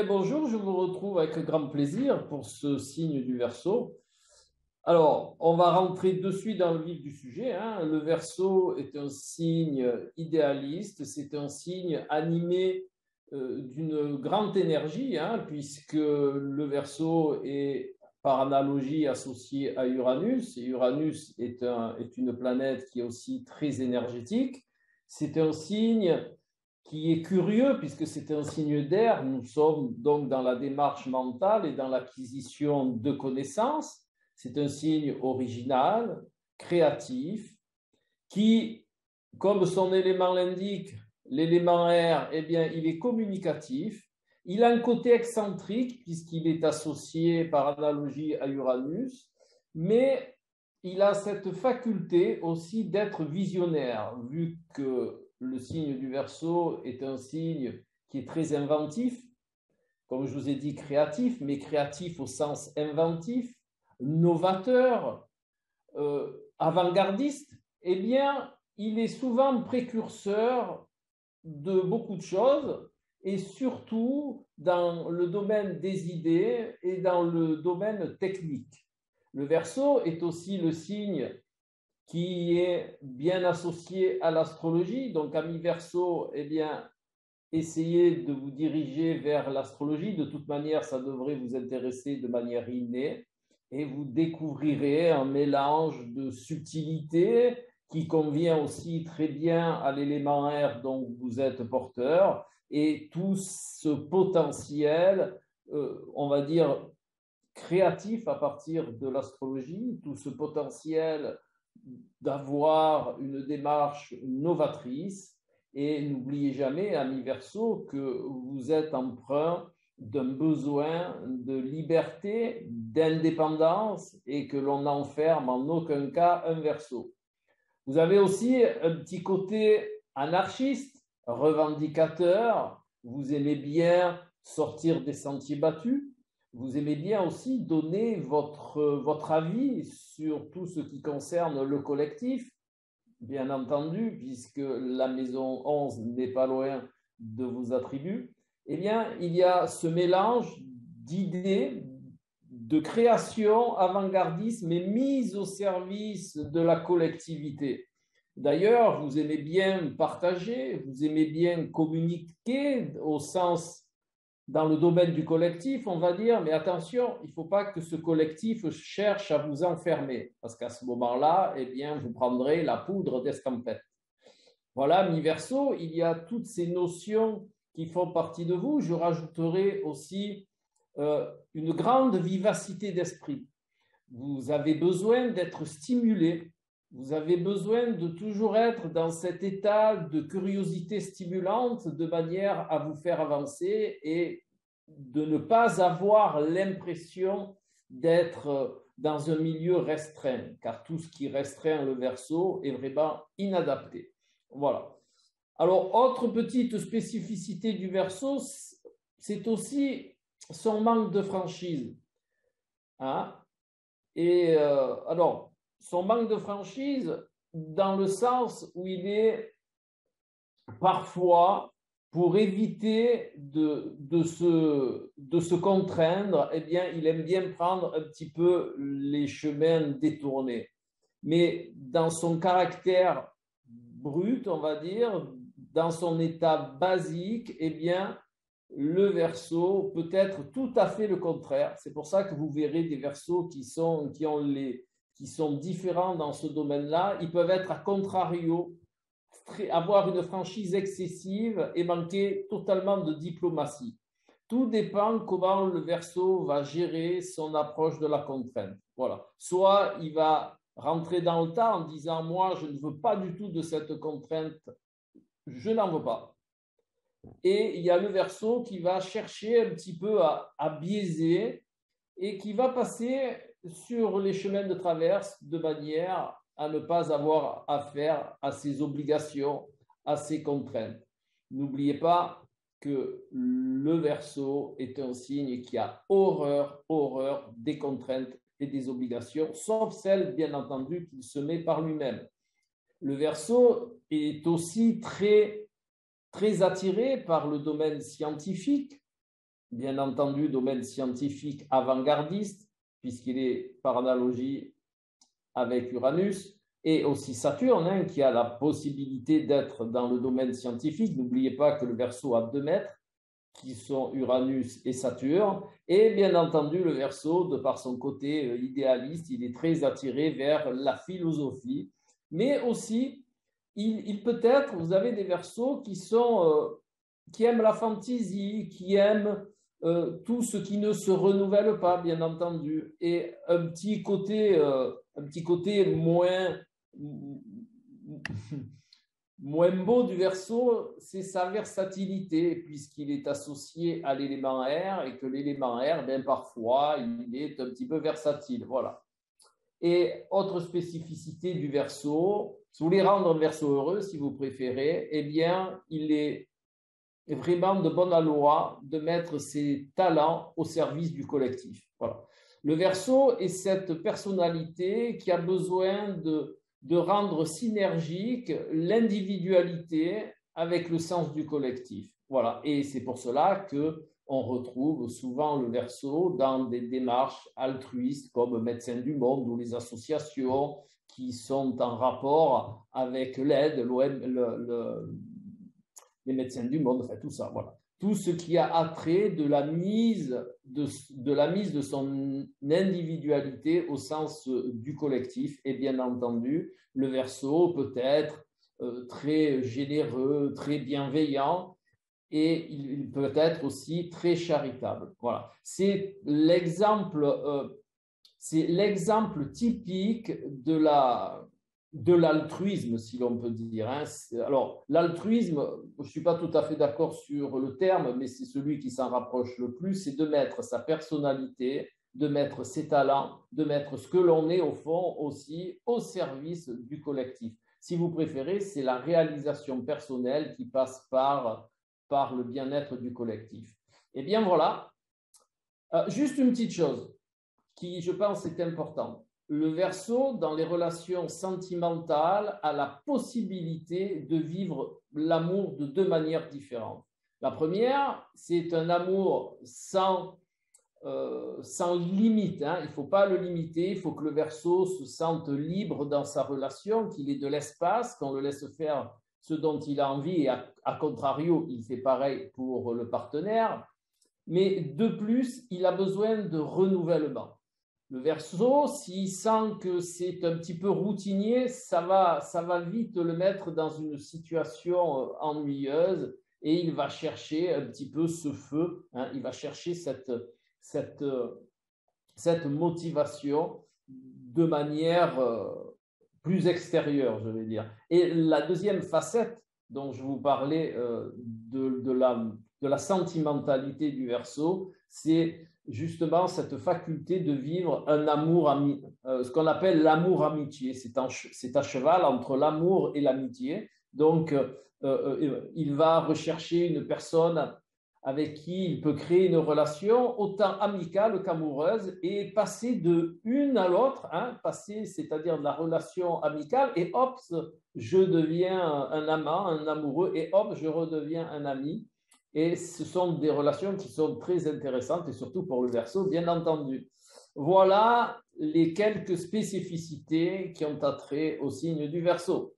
bien, bonjour, je vous retrouve avec grand plaisir pour ce signe du Verseau. Alors, on va rentrer de suite dans le vif du sujet, hein. Le Verseau est un signe idéaliste, c'est un signe animé d'une grande énergie, hein, puisque le Verseau est par analogie associé à Uranus, et Uranus est une planète qui est aussi très énergétique. C'est un signe qui est curieux puisque c'est un signe d'air. Nous sommes donc dans la démarche mentale et dans l'acquisition de connaissances. C'est un signe original, créatif, qui, comme son élément l'indique, l'élément air, eh bien, il est communicatif. Il a un côté excentrique puisqu'il est associé par analogie à Uranus, mais il a cette faculté aussi d'être visionnaire, vu que le signe du Verseau est un signe qui est très inventif, comme je vous ai dit créatif, mais créatif au sens inventif, novateur, avant-gardiste. Eh bien, il est souvent précurseur de beaucoup de choses, et surtout dans le domaine des idées et dans le domaine technique. Le Verseau est aussi le signe qui est bien associé à l'astrologie. Donc, ami Verseau, eh bien, essayez de vous diriger vers l'astrologie. De toute manière, ça devrait vous intéresser de manière innée et vous découvrirez un mélange de subtilité qui convient aussi très bien à l'élément air dont vous êtes porteur et tout ce potentiel, on va dire, créatif à partir de l'astrologie, tout ce potentiel d'avoir une démarche novatrice. Et n'oubliez jamais, ami Verseau, que vous êtes empreint d'un besoin de liberté, d'indépendance et que l'on n'enferme en aucun cas un Verseau. Vous avez aussi un petit côté anarchiste, revendicateur. Vous aimez bien sortir des sentiers battus. Vous aimez bien aussi donner votre avis sur tout ce qui concerne le collectif, bien entendu, puisque la maison 11 n'est pas loin de vos attributs. Eh bien, il y a ce mélange d'idées, de création avant-gardiste, mais mise au service de la collectivité. D'ailleurs, vous aimez bien partager, vous aimez bien communiquer au sens dans le domaine du collectif, on va dire, mais attention, il ne faut pas que ce collectif cherche à vous enfermer, parce qu'à ce moment-là, eh bien, vous prendrez la poudre d'escampette. Voilà, mi-verso, il y a toutes ces notions qui font partie de vous. Je rajouterai aussi une grande vivacité d'esprit. Vous avez besoin d'être stimulé. Vous avez besoin de toujours être dans cet état de curiosité stimulante de manière à vous faire avancer et de ne pas avoir l'impression d'être dans un milieu restreint, car tout ce qui restreint le Verseau est vraiment inadapté. Voilà. Alors, autre petite spécificité du Verseau, c'est aussi son manque de franchise. Hein? Et alors, son manque de franchise dans le sens où il est parfois, pour éviter de se contraindre, eh bien, il aime bien prendre un petit peu les chemins détournés. Mais dans son caractère brut, on va dire, dans son état basique, eh bien, le Verseau peut être tout à fait le contraire. C'est pour ça que vous verrez des Verseaux qui sont différents dans ce domaine-là. Ils peuvent être à contrario, avoir une franchise excessive et manquer totalement de diplomatie. Tout dépend comment le Verseau va gérer son approche de la contrainte. Voilà. Soit il va rentrer dans le tas en disant « moi, je ne veux pas du tout de cette contrainte, je n'en veux pas ». Et il y a le Verseau qui va chercher un petit peu à biaiser et qui va passer sur les chemins de traverse de manière à ne pas avoir affaire à ses obligations, à ses contraintes. N'oubliez pas que le Verseau est un signe qui a horreur des contraintes et des obligations, sauf celles, bien entendu, qu'il se met par lui-même. Le Verseau est aussi très attiré par le domaine scientifique, bien entendu, domaine scientifique avant-gardiste, puisqu'il est par analogie avec Uranus, et aussi Saturne, hein, qui a la possibilité d'être dans le domaine scientifique. N'oubliez pas que le Verseau a 2 maîtres, qui sont Uranus et Saturne. Et bien entendu, le Verseau, de par son côté idéaliste, il est très attiré vers la philosophie. Mais aussi, il peut être, vous avez des Verseaux qui aiment la fantaisie, qui aiment tout ce qui ne se renouvelle pas, bien entendu. Et un petit côté moins beau du Verseau, c'est sa versatilité, puisqu'il est associé à l'élément air, et que l'élément air, ben, parfois, il est un petit peu versatile. Voilà. Et autre spécificité du Verseau, si vous voulez rendre un Verseau heureux, si vous préférez, eh bien, il est vraiment de bonne loi de mettre ses talents au service du collectif. Voilà. Le Verseau est cette personnalité qui a besoin de rendre synergique l'individualité avec le sens du collectif. Voilà. Et c'est pour cela qu'on retrouve souvent le Verseau dans des démarches altruistes comme Médecins du Monde ou les associations qui sont en rapport avec l'aide, les Médecins du Monde, enfin tout ça, voilà. Tout ce qui a attrait de la mise de son individualité au sens du collectif. Et bien entendu, le Verseau peut être très généreux, très bienveillant, et il peut être aussi très charitable. Voilà. C'est l'exemple typique de l'altruisme, si l'on peut dire. Hein. Alors, l'altruisme, je ne suis pas tout à fait d'accord sur le terme, mais c'est celui qui s'en rapproche le plus, c'est de mettre sa personnalité, de mettre ses talents, de mettre ce que l'on est au fond aussi au service du collectif. Si vous préférez, c'est la réalisation personnelle qui passe par le bien-être du collectif. Eh bien voilà, juste une petite chose qui, je pense, est importante. Le Verseau, dans les relations sentimentales, a la possibilité de vivre l'amour de 2 manières différentes. La première, c'est un amour sans limite. Hein. Il ne faut pas le limiter, il faut que le Verseau se sente libre dans sa relation, qu'il ait de l'espace, qu'on le laisse faire ce dont il a envie, et à contrario, il fait pareil pour le partenaire. Mais de plus, il a besoin de renouvellement. Le Verseau, s'il sent que c'est un petit peu routinier, ça va vite le mettre dans une situation ennuyeuse, et il va chercher un petit peu ce feu, hein, il va chercher cette motivation de manière plus extérieure, je vais dire. Et la deuxième facette dont je vous parlais de la sentimentalité du Verseau, c'est justement cette faculté de vivre un amour, ce qu'on appelle l'amour amitié. C'est à cheval entre l'amour et l'amitié. Donc, il va rechercher une personne avec qui il peut créer une relation autant amicale qu'amoureuse, et passer de une à l'autre, hein, c'est-à-dire de la relation amicale, et hop, je deviens un amant, un amoureux, et hop, je redeviens un ami. Et ce sont des relations qui sont très intéressantes, et surtout pour le Verseau, bien entendu. Voilà les quelques spécificités qui ont attrait au signe du Verseau.